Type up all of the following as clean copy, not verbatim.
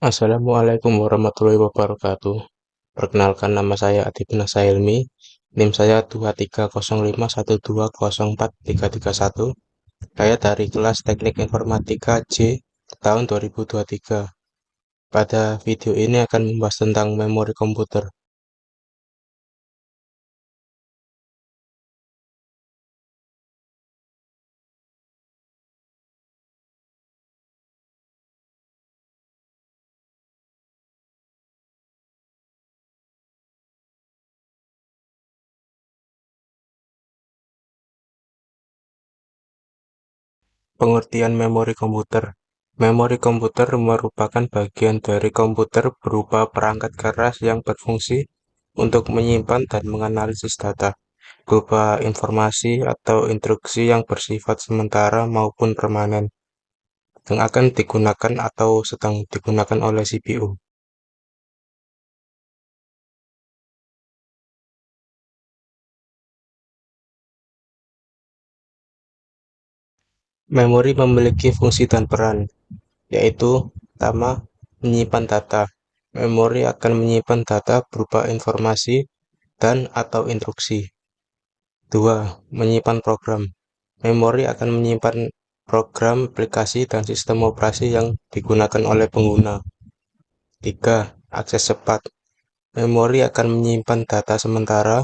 Assalamualaikum warahmatullahi wabarakatuh. Perkenalkan, nama saya Adibna Sailmi. NIM saya 230512043331. Saya dari kelas Teknik Informatika C tahun 2023. Pada video ini akan membahas tentang memori komputer. Pengertian memori komputer. Memori komputer merupakan bagian dari komputer berupa perangkat keras yang berfungsi untuk menyimpan dan menganalisis data, berupa informasi atau instruksi yang bersifat sementara maupun permanen, yang akan digunakan atau sedang digunakan oleh CPU. Memori memiliki fungsi dan peran, yaitu pertama, menyimpan data. Memori akan menyimpan data berupa informasi dan atau instruksi. 2. Menyimpan program. Memori akan menyimpan program, aplikasi, dan sistem operasi yang digunakan oleh pengguna. 3. Akses cepat. Memori akan menyimpan data sementara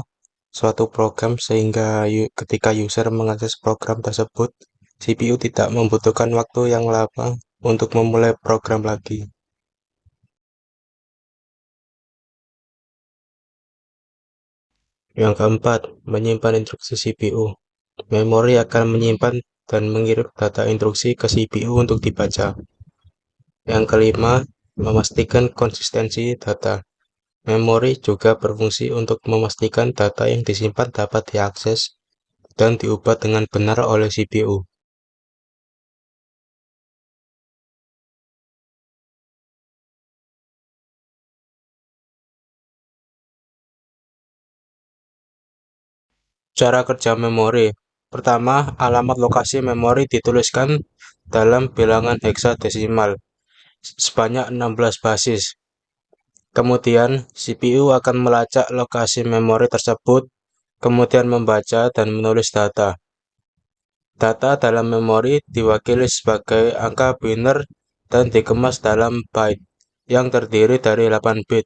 suatu program sehingga ketika user mengakses program tersebut, CPU tidak membutuhkan waktu yang lama untuk memulai program lagi. Yang keempat, menyimpan instruksi CPU. Memori akan menyimpan dan mengirim data instruksi ke CPU untuk dibaca. Yang kelima, memastikan konsistensi data. Memori juga berfungsi untuk memastikan data yang disimpan dapat diakses dan diubah dengan benar oleh CPU. Cara kerja memori. Pertama, alamat lokasi memori dituliskan dalam bilangan heksadesimal sebanyak 16 basis. Kemudian, CPU akan melacak lokasi memori tersebut, kemudian membaca dan menulis data. Data dalam memori diwakili sebagai angka biner dan dikemas dalam byte yang terdiri dari 8 bit.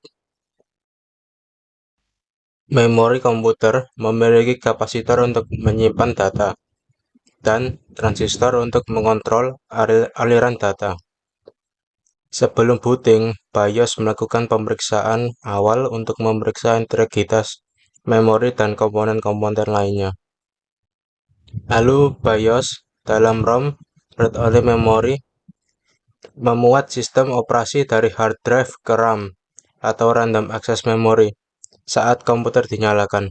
Memori komputer memiliki kapasitor untuk menyimpan data dan transistor untuk mengontrol aliran data. Sebelum booting, BIOS melakukan pemeriksaan awal untuk memeriksa integritas memori dan komponen-komponen lainnya. Lalu BIOS dalam ROM read-only memory memuat sistem operasi dari hard drive ke RAM atau random access memory saat komputer dinyalakan.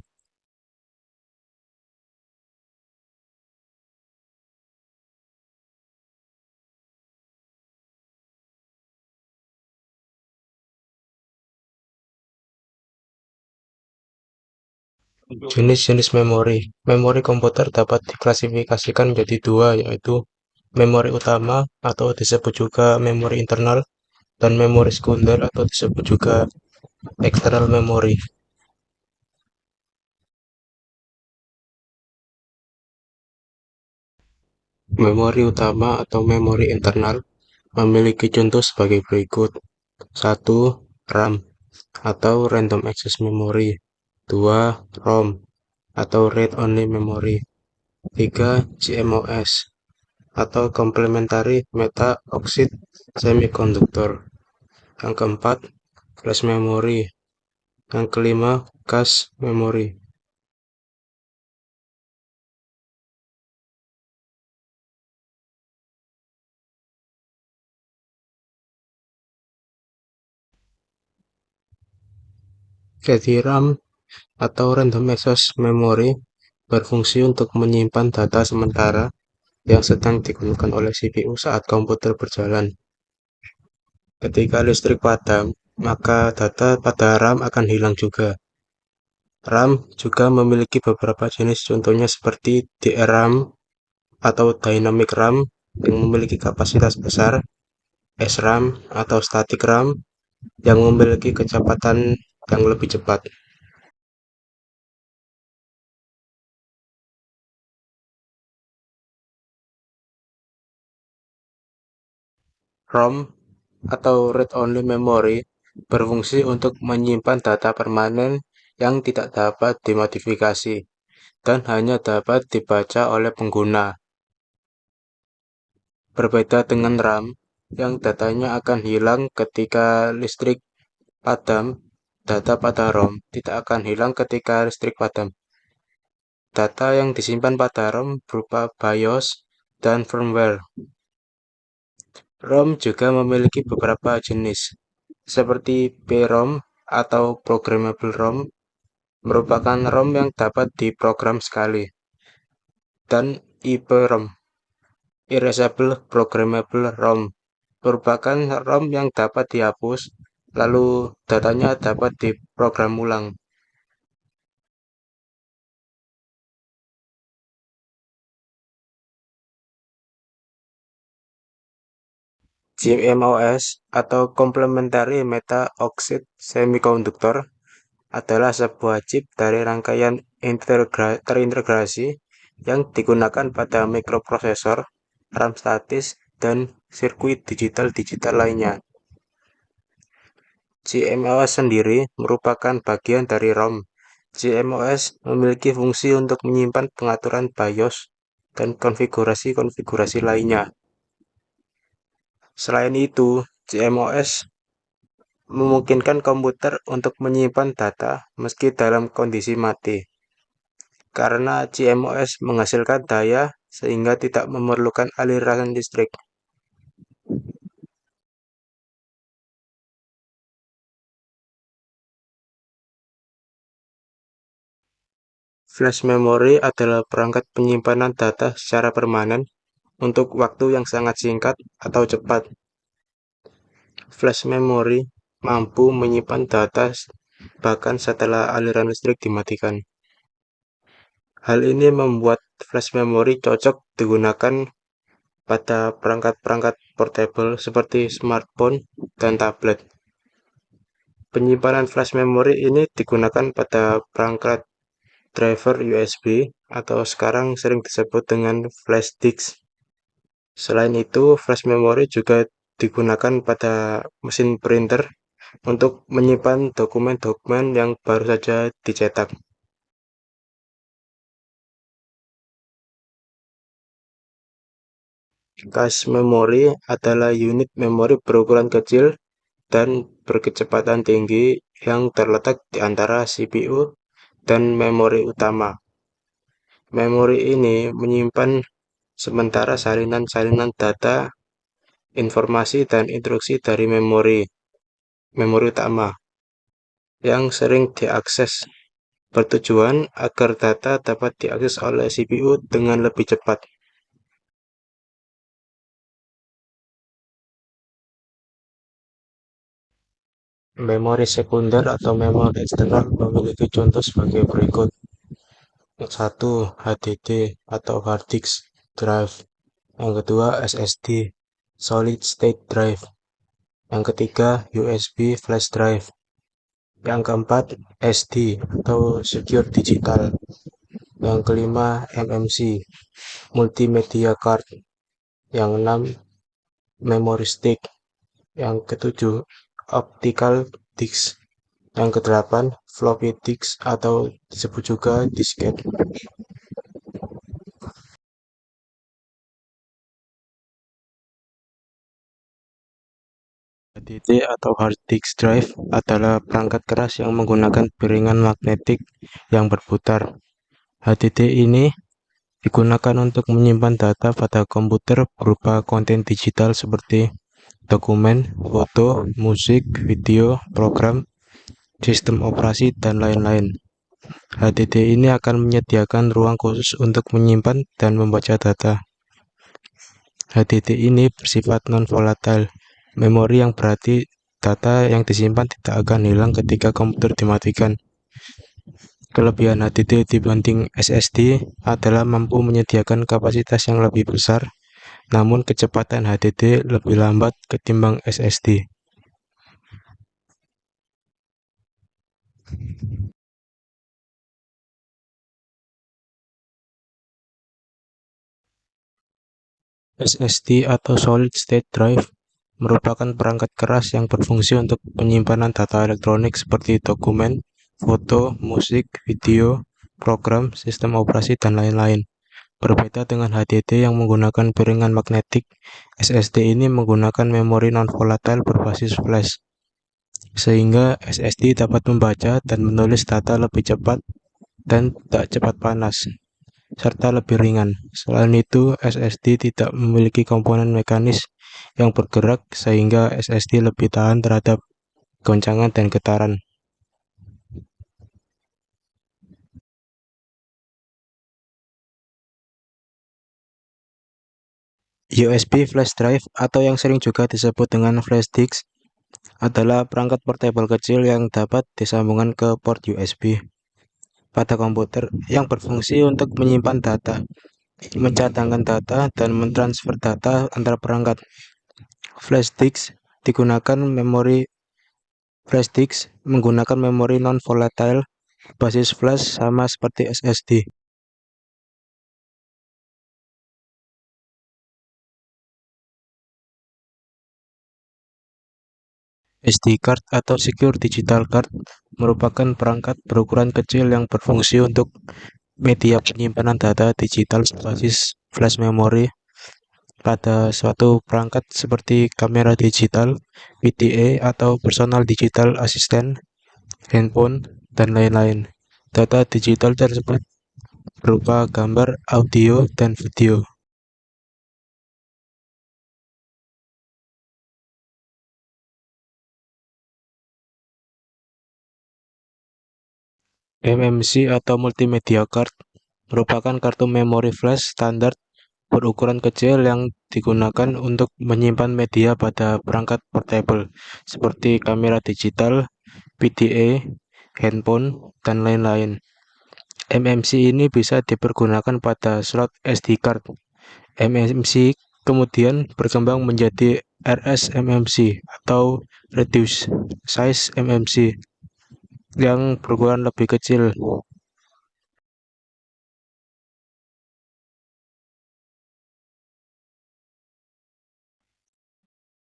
Jenis-jenis memori. Memori komputer dapat diklasifikasikan menjadi dua, yaitu memori utama atau disebut juga memori internal dan memori sekunder atau disebut juga external memory. Memori utama atau memori internal memiliki contoh sebagai berikut. 1. RAM atau Random Access Memory. 2. ROM atau Read Only Memory. 3. CMOS atau Complementary Meta Oxide Semiconductor. Yang keempat, Flash Memory. Yang kelima, Cache Memory. Jadi RAM atau Random Access Memory berfungsi untuk menyimpan data sementara yang sedang digunakan oleh CPU saat komputer berjalan. Ketika listrik padam, maka data pada RAM akan hilang juga. RAM juga memiliki beberapa jenis, contohnya seperti DRAM atau Dynamic RAM yang memiliki kapasitas besar, SRAM atau static RAM yang memiliki kecepatan yang lebih cepat. ROM atau read-only memory berfungsi untuk menyimpan data permanen yang tidak dapat dimodifikasi dan hanya dapat dibaca oleh pengguna. Berbeda dengan RAM, yang datanya akan hilang ketika listrik padam, data pada ROM tidak akan hilang ketika listrik padam. Data yang disimpan pada ROM berupa BIOS dan firmware. ROM juga memiliki beberapa jenis, seperti PROM atau Programmable ROM, merupakan ROM yang dapat diprogram sekali, dan EEPROM, Erasable Programmable ROM, merupakan ROM yang dapat dihapus, lalu datanya dapat diprogram ulang. CMOS atau Complementary Metal-Oxide Semiconductor adalah sebuah chip dari rangkaian terintegrasi yang digunakan pada mikroprosesor, RAM statis, dan sirkuit digital lainnya. CMOS sendiri merupakan bagian dari ROM. CMOS memiliki fungsi untuk menyimpan pengaturan BIOS dan konfigurasi-konfigurasi lainnya. Selain itu, CMOS memungkinkan komputer untuk menyimpan data meski dalam kondisi mati. Karena CMOS menghasilkan daya sehingga tidak memerlukan aliran listrik. Flash memory adalah perangkat penyimpanan data secara permanen untuk waktu yang sangat singkat atau cepat. Flash memory mampu menyimpan data bahkan setelah aliran listrik dimatikan. Hal ini membuat flash memory cocok digunakan pada perangkat-perangkat portable seperti smartphone dan tablet. Penyimpanan flash memory ini digunakan pada perangkat driver USB atau sekarang sering disebut dengan flash disk. Selain itu, flash memory juga digunakan pada mesin printer untuk menyimpan dokumen-dokumen yang baru saja dicetak. Cache memory adalah unit memori berukuran kecil dan berkecepatan tinggi yang terletak di antara CPU dan memori utama. Memori ini menyimpan sementara salinan-salinan data, informasi, dan instruksi dari memori utama yang sering diakses, bertujuan agar data dapat diakses oleh CPU dengan lebih cepat. Memori sekunder atau memori eksternal memiliki contoh sebagai berikut. Yang satu, HDD atau hard disk drive. Yang kedua, SSD, solid state drive. Yang ketiga, USB flash drive. Yang keempat, SD atau secure digital. Yang kelima, MMC, multimedia card. Yang enam, memory stick. Yang ketujuh, optical disk. Yang kedelapan, floppy disk atau disebut juga disket. HDD atau hard disk drive adalah perangkat keras yang menggunakan piringan magnetik yang berputar. HDD ini digunakan untuk menyimpan data pada komputer berupa konten digital seperti dokumen, foto, musik, video, program, sistem operasi, dan lain-lain. HDD ini akan menyediakan ruang khusus untuk menyimpan dan membaca data. HDD ini bersifat non-volatile, memori yang berarti data yang disimpan tidak akan hilang ketika komputer dimatikan. Kelebihan HDD dibanding SSD adalah mampu menyediakan kapasitas yang lebih besar namun kecepatan HDD lebih lambat ketimbang SSD. SSD atau Solid State Drive merupakan perangkat keras yang berfungsi untuk penyimpanan data elektronik seperti dokumen, foto, musik, video, program, sistem operasi, dan lain-lain. Berbeda dengan HDD yang menggunakan piringan magnetik, SSD ini menggunakan memori non-volatile berbasis flash, sehingga SSD dapat membaca dan menulis data lebih cepat dan tak cepat panas, serta lebih ringan. Selain itu, SSD tidak memiliki komponen mekanis yang bergerak sehingga SSD lebih tahan terhadap goncangan dan getaran. USB flash drive atau yang sering juga disebut dengan flash disk adalah perangkat portable kecil yang dapat disambungkan ke port USB pada komputer yang berfungsi untuk menyimpan data, mencadangkan data, dan mentransfer data antar perangkat. Flash disk digunakan memori Flash disk menggunakan memori non-volatile basis flash sama seperti SSD. SD card atau Secure Digital Card merupakan perangkat berukuran kecil yang berfungsi untuk media penyimpanan data digital berbasis flash memory pada suatu perangkat seperti kamera digital, VDA atau personal digital assistant, handphone, dan lain-lain. Data digital tersebut berupa gambar, audio, dan video. MMC atau Multimedia Card merupakan kartu memori flash standar berukuran kecil yang digunakan untuk menyimpan media pada perangkat portable seperti kamera digital, VDA, handphone, dan lain-lain. MMC ini bisa dipergunakan pada slot SD card. MMC kemudian berkembang menjadi RSMMC atau Reduced Size MMC yang berukuran lebih kecil.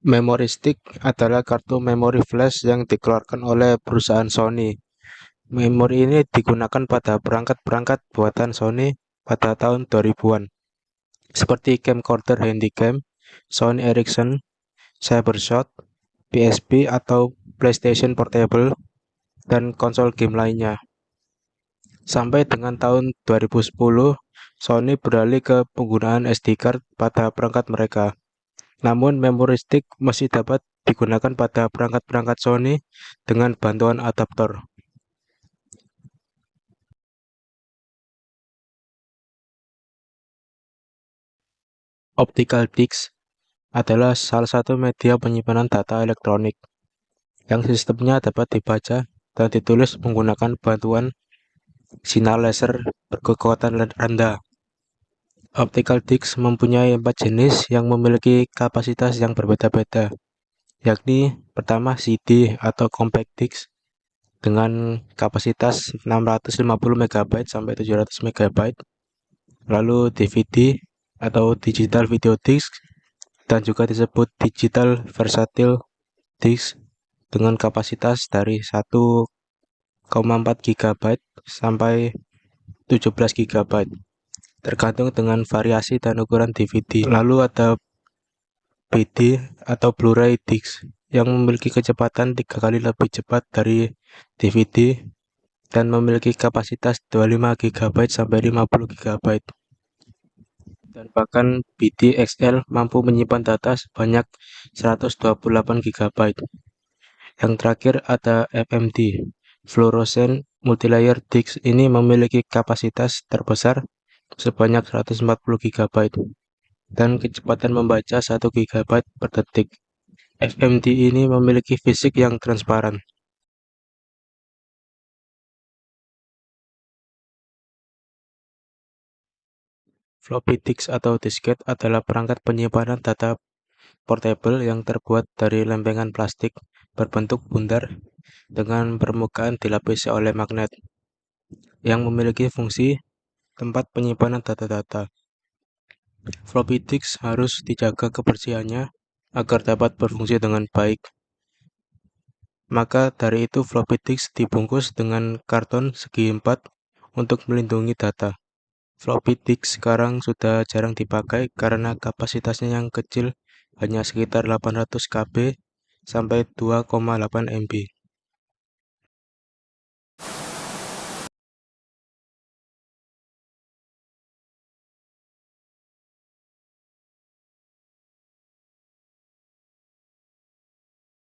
Memory stick adalah kartu memori flash yang dikeluarkan oleh perusahaan Sony. Memori ini digunakan pada perangkat-perangkat buatan Sony pada tahun 2000-an, seperti camcorder Handycam, Sony Ericsson, Cybershot, PSP atau PlayStation Portable, dan konsol game lainnya. Sampai dengan tahun 2010, Sony beralih ke penggunaan SD card pada perangkat mereka. Namun, memory stick masih dapat digunakan pada perangkat-perangkat Sony dengan bantuan adaptor. Optical disc adalah salah satu media penyimpanan data elektronik yang sistemnya dapat dibaca dan ditulis menggunakan bantuan sinar laser berkekuatan rendah. Optical disc mempunyai 4 jenis yang memiliki kapasitas yang berbeda-beda, yakni pertama CD atau compact disc dengan kapasitas 650 MB sampai 700 MB, lalu DVD atau digital video disc dan juga disebut digital versatile disc dengan kapasitas dari 1,4 GB sampai 17 GB tergantung dengan variasi dan ukuran DVD. Lalu ada BD atau Blu-ray disc yang memiliki kecepatan 3 kali lebih cepat dari DVD dan memiliki kapasitas 25 GB sampai 50 GB. Dan bahkan BD XL mampu menyimpan data sebanyak 128 GB. Yang terakhir ada FMD, Fluorescent Multilayer Disc. Ini memiliki kapasitas terbesar sebanyak 140 GB dan kecepatan membaca 1 GB per detik. FMD ini memiliki fisik yang transparan. Floppy disk atau disket adalah perangkat penyimpanan data portable yang terbuat dari lempengan plastik berbentuk bundar dengan permukaan dilapisi oleh magnet yang memiliki fungsi tempat penyimpanan data-data. Floppy disk harus dijaga kebersihannya agar dapat berfungsi dengan baik. Maka dari itu floppy disk dibungkus dengan karton segi 4 untuk melindungi data. Floppy disk sekarang sudah jarang dipakai karena kapasitasnya yang kecil, hanya sekitar 800 KB sampai 2,8 MB.